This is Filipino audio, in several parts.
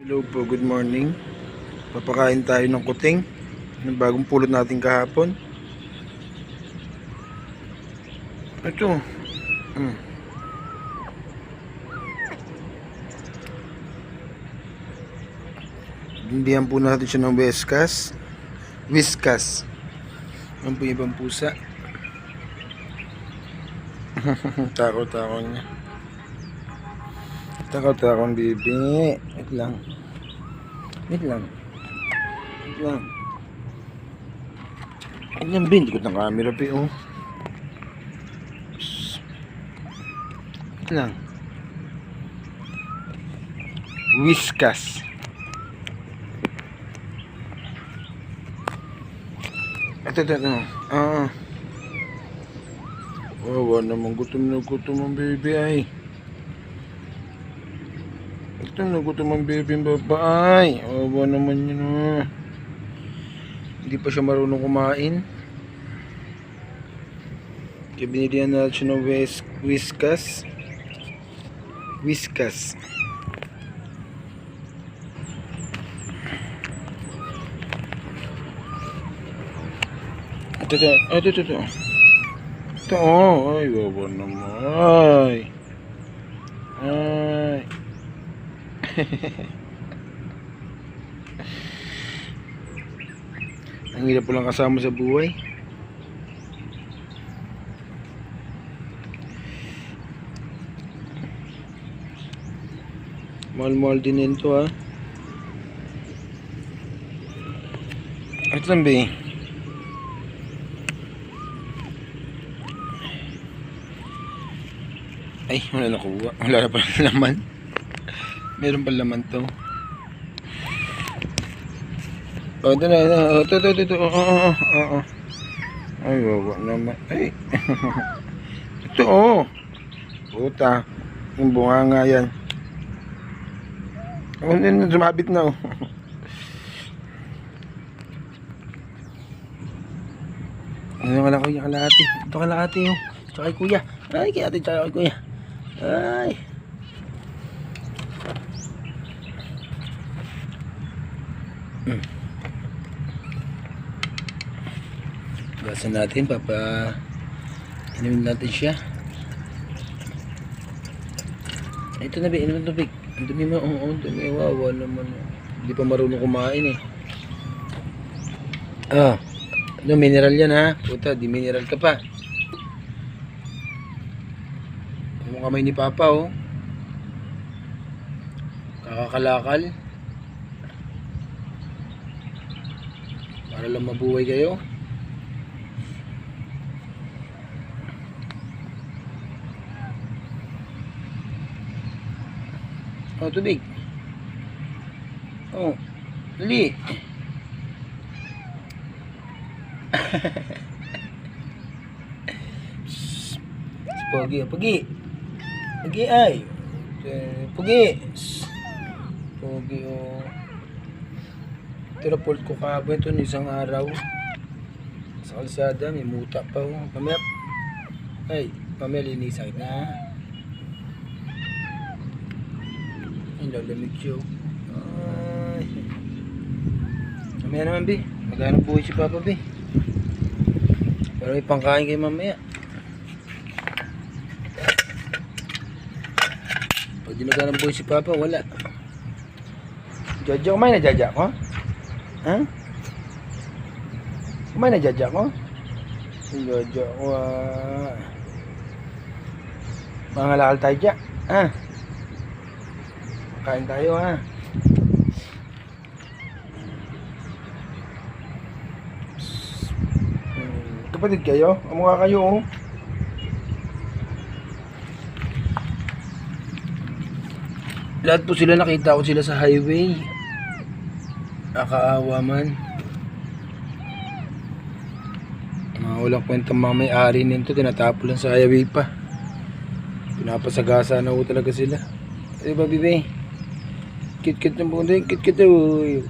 Hello po, good morning. Papakain tayo ng kuting ng bagong pulot natin kahapon. Ito. Bindihan po natin siya ng Whiskas. Yan po yung ibang pusa. Takot-takot niya. Takot-takot bibi. Wait lang. Ang bindikot ng camera pa oh. Wait lang. Whiskas. Ito. Wawa naman, gutom ang baby ay. Gutom ang baby ang babae. Wawa naman yun oh. Hindi pa siya marunong kumain. Kaya binilihan natin siya ng Whiskas. Ito. Ito oh. Ay, wawa naman. Ay. Ang hirap po lang kasama sa buhay. Mahal din ito ha. Ito lang ba. Ay, wala nakuha. Wala na pala laman. Meron pa laman to. Oh, ito na. Ito. Oo. Ay, wawa naman. Ay. Ito oh. Puta. Yung bunga nga yan. Ano, sumabit na oh. Ano kalahati. Ito kalahati oh. Tsaka kay kuya. Ay, kaya ate tsaka kay kuya. Ay. Gasan natin, inumin natin siya. Ito na ba, inumin tubig. Ang dumi mo, ang dumi, wawa naman. Hindi pa marunong kumain eh. Ano, mineral yan ha. Puta, di mineral ka pa. Yung kamay ni Papa oh. Kakakalakal. Para lang mabuhay kayo. Oh, tubig. Oh, dali. Pogi ay. Pogi oh. Ito na pult ko kahapon ito isang araw. Sa kalsada, may muta pa oh. Mamaya linisan na. Ay, lalamig siya. Ay. Mamaya naman, Bi. Maghanap buhay si Papa, Bi. Pero may pangkain kayo mamaya. Pag di maghanap buhay si Papa, wala. Jaja, kumain na Jaja ko? Ha? Kumain na Jaja ko? Jaja ko, mga lakal tayo dyan. Ha? Kain tayo ha. Kapatid kayo? Kamukha kayo oh. Lahat po sila nakita ko sila sa highway. Nakakaawa man. Mga walang kwentang mga may-ari nito. Tinatapo lang sa highway pa. Pinapasagasa na po talaga sila. Diba bibi? Kit-kit ng bunday, kit-kit uy.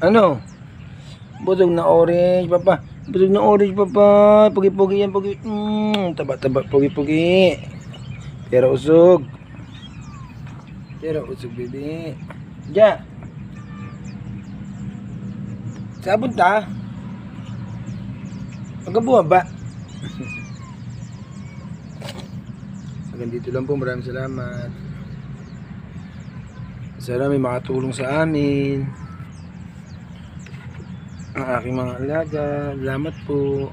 Ano? Busog na orange, Papa. Pugi-pugi yan, pugi. Taba-taba, pugi-pugi. Pero usog, bibi. Ja. Sabon ta. Magabuhan ba? Hanggang dito lang po. Maraming salamat. Sana may makatulong sa amin. Ang aking mga alaga. Salamat po.